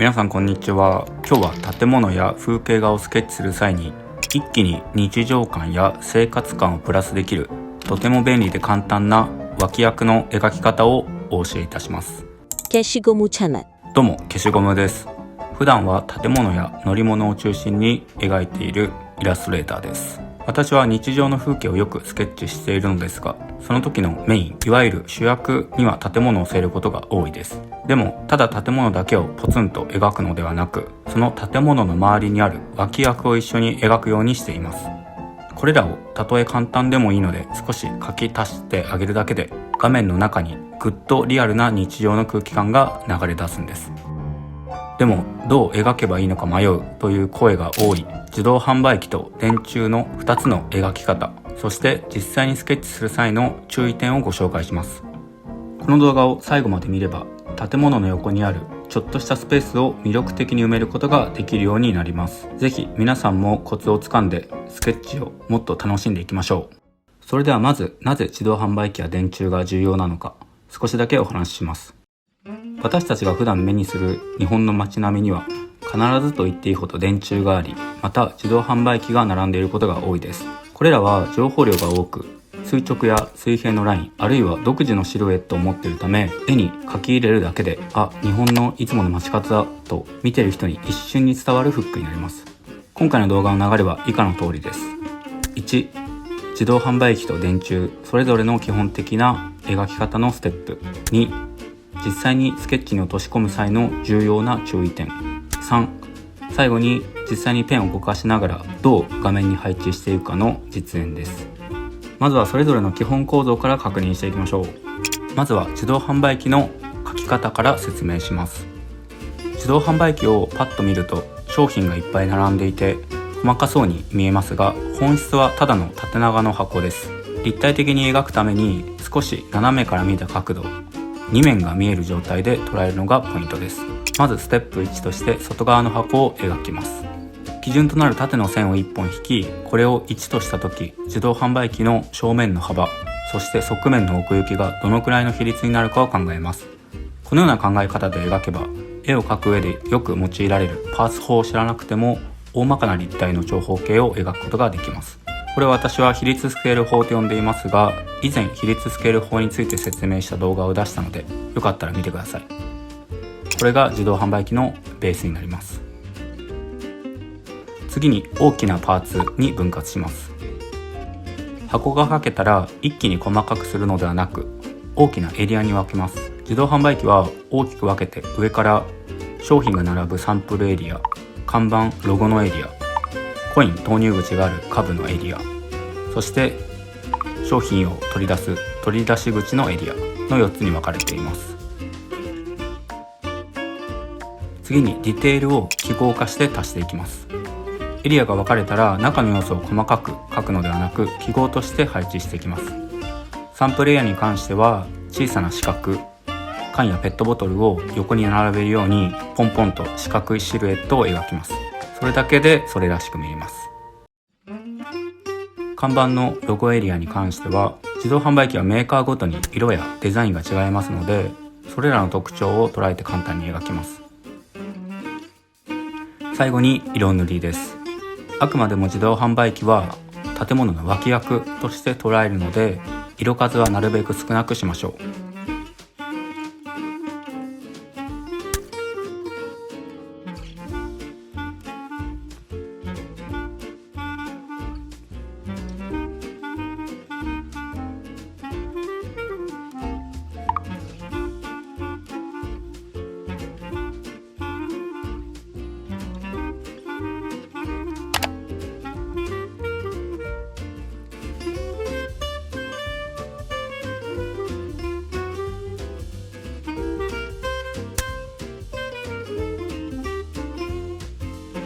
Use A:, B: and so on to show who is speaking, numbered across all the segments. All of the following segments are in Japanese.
A: 皆さんこんにちは。今日は建物や風景画をスケッチする際に一気に日常感や生活感をプラスできるとても便利で簡単な脇役の描き方をお教えいたします。
B: 消しゴム채널。
A: どうも、消しゴムです。普段は建物や乗り物を中心に描いているイラストレーターです。私は日常の風景をよくスケッチしているのですが、その時のメイン、いわゆる主役には建物を据えることが多いです。でも、ただ建物だけをポツンと描くのではなく、その建物の周りにある脇役を一緒に描くようにしています。これらをたとえ簡単でもいいので少し書き足してあげるだけで、画面の中にぐっとリアルな日常の空気感が流れ出すんです。でも、どう描けばいいのか迷うという声が多い自動販売機と電柱の2つの描き方、そして実際にスケッチする際の注意点をご紹介します。この動画を最後まで見れば、建物の横にあるちょっとしたスペースを魅力的に埋めることができるようになります。ぜひ皆さんもコツをつかんでスケッチをもっと楽しんでいきましょう。それではまず、なぜ自動販売機や電柱が重要なのか、少しだけお話しします。私たちが普段目にする日本の街並みには必ずと言っていいほど電柱があり、また自動販売機が並んでいることが多いです。これらは情報量が多く、垂直や水平のライン、あるいは独自のシルエットを持っているため、絵に描き入れるだけで、日本のいつもの街角だと見ている人に一瞬に伝わるフックになります。今回の動画の流れは以下の通りです。1、自動販売機と電柱それぞれの基本的な描き方のステップ。2、実際にスケッチに落とし込む際の重要な注意点。3、最後に実際にペンを動かしながらどう画面に配置していくかの実演です。まずはそれぞれの基本構造から確認していきましょう。まずは自動販売機の書き方から説明します。自動販売機をパッと見ると商品がいっぱい並んでいて細かそうに見えますが、本質はただの縦長の箱です。立体的に描くために少し斜めから見た角度、2面が見える状態で捉えるのがポイントです。まずステップ1として外側の箱を描きます。基準となる縦の線を1本引き、これを1とした時、自動販売機の正面の幅、そして側面の奥行きがどのくらいの比率になるかを考えます。このような考え方で描けば、絵を描く上でよく用いられるパーツ法を知らなくても大まかな立体の長方形を描くことができます。これは私は比率スケール法と呼んでいますが、以前比率スケール法について説明した動画を出したので、よかったら見てください。これが自動販売機のベースになります。次に大きなパーツに分割します。箱が描けたら一気に細かくするのではなく、大きなエリアに分けます。自動販売機は大きく分けて、上から商品が並ぶサンプルエリア、看板・ロゴのエリア、コイン投入口がある下部のエリア、そして商品を取り出す取り出し口のエリアの4つに分かれています。次にディテールを記号化して足していきます。エリアが分かれたら中の要素を細かく書くのではなく、記号として配置していきます。サンプルエリアに関しては小さな四角、缶やペットボトルを横に並べるようにポンポンと四角いシルエットを描きます。それだけでそれらしく見えます。看板のロゴエリアに関しては、自動販売機はメーカーごとに色やデザインが違いますので、それらの特徴を捉えて簡単に描きます。最後に色塗りです。あくまでも自動販売機は建物の脇役として捉えるので、色数はなるべく少なくしましょう。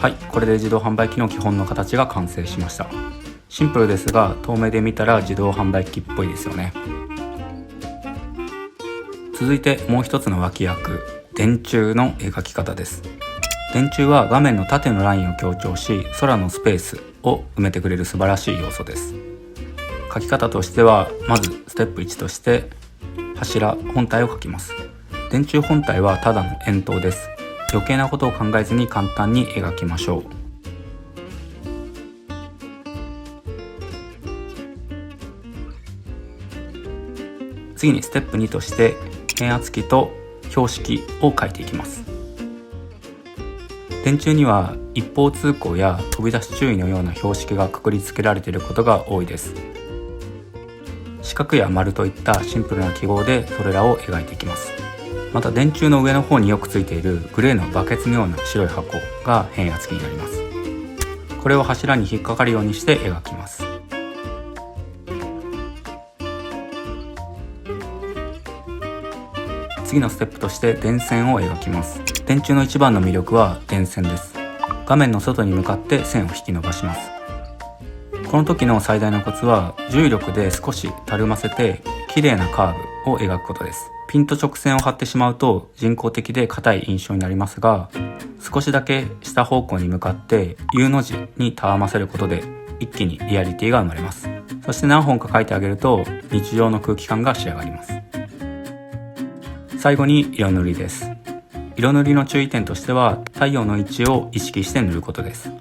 A: はい、これで自動販売機の基本の形が完成しました。シンプルですが、遠目で見たら自動販売機っぽいですよね。続いてもう一つの脇役、電柱の描き方です。電柱は画面の縦のラインを強調し、空のスペースを埋めてくれる素晴らしい要素です。描き方としては、まずステップ1として柱本体を描きます。電柱本体はただの円筒です。余計なことを考えずに簡単に描きましょう。次にステップ2として変圧器と標識を書いていきます。電柱には一方通行や飛び出し注意のような標識がくくりつけられていることが多いです。四角や丸といったシンプルな記号でそれらを描いていきます。また電柱の上の方によくついているグレーのバケツのような白い箱が変圧器になります。これを柱に引っかかるようにして描きます。次のステップとして電線を描きます。電柱の一番の魅力は電線です。画面の外に向かって線を引き伸ばします。この時の最大のコツは重力で少したるませて綺麗なカーブを描くことです。ピンと直線を張ってしまうと人工的で硬い印象になりますが、少しだけ下方向に向かって U の字にたわませることで一気にリアリティが生まれます。そして何本か描いてあげると日常の空気感が仕上がります。最後に色塗りです。色塗りの注意点としては太陽の位置を意識して塗ることです。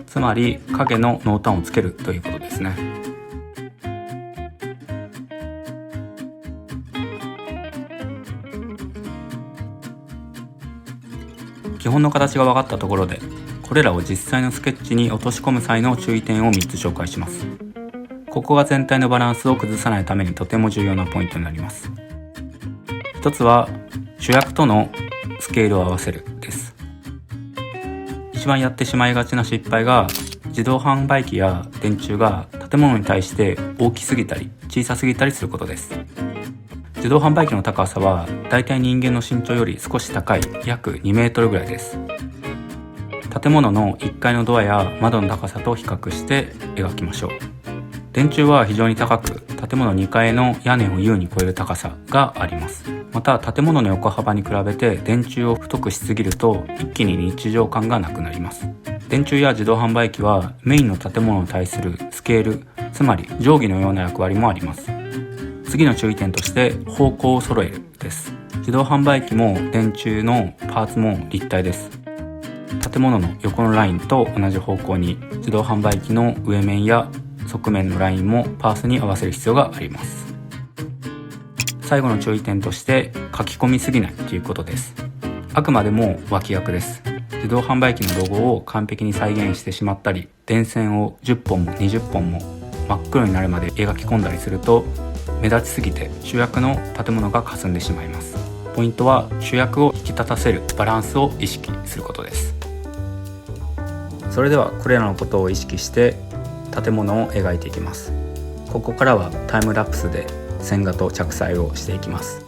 A: つまり影の濃淡をつけるということですね。基本の形が分かったところで、これらを実際のスケッチに落とし込む際の注意点を3つ紹介します。ここが全体のバランスを崩さないためにとても重要なポイントになります。一つは主役とのスケールを合わせるです。一番やってしまいがちな失敗が自動販売機や電柱が建物に対して大きすぎたり小さすぎたりすることです。自動販売機の高さはだいたい人間の身長より少し高い約2メートルぐらいです。建物の1階のドアや窓の高さと比較して描きましょう。電柱は非常に高く、建物2階の屋根を優に超える高さがあります。また建物の横幅に比べて電柱を太くしすぎると一気に日常感がなくなります。電柱や自動販売機はメインの建物に対するスケール、つまり定規のような役割もあります。次の注意点として方向を揃えるです。自動販売機も電柱のパーツも立体です。建物の横のラインと同じ方向に自動販売機の上面や側面のラインもパースに合わせる必要があります。最後の注意点として書き込みすぎないということです。あくまでも脇役です。自動販売機のロゴを完璧に再現してしまったり、電線を10本も20本も真っ黒になるまで描き込んだりすると目立ちすぎて主役の建物が霞んでしまいます。ポイントは主役を引き立たせるバランスを意識することです。それではこれらのことを意識して建物を描いていきます。ここからはタイムラプスで線画と着彩をしていきます。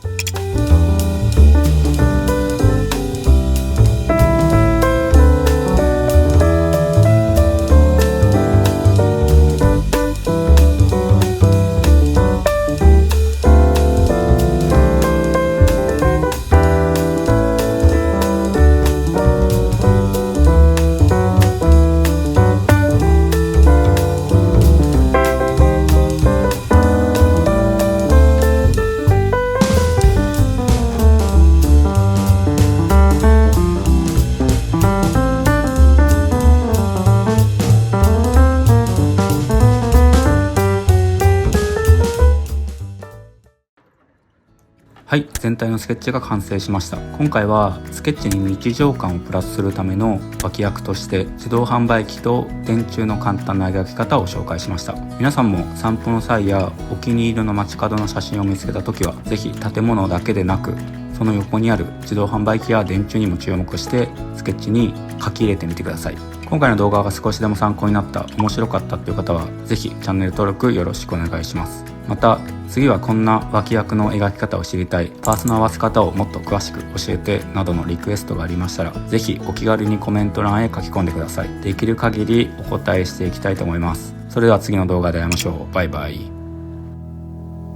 A: はい、全体のスケッチが完成しました。今回はスケッチに日常感をプラスするための脇役として自動販売機と電柱の簡単な描き方を紹介しました。皆さんも散歩の際やお気に入りの街角の写真を見つけた時はぜひ建物だけでなくその横にある自動販売機や電柱にも注目してスケッチに書き入れてみてください。今回の動画が少しでも参考になった、面白かったという方はぜひチャンネル登録よろしくお願いします。また次はこんな脇役の描き方を知りたい、パーツの合わせ方をもっと詳しく教えてなどのリクエストがありましたらぜひお気軽にコメント欄へ書き込んでください。できる限りお答えしていきたいと思います。それでは次の動画で会いましょう。バイバイ。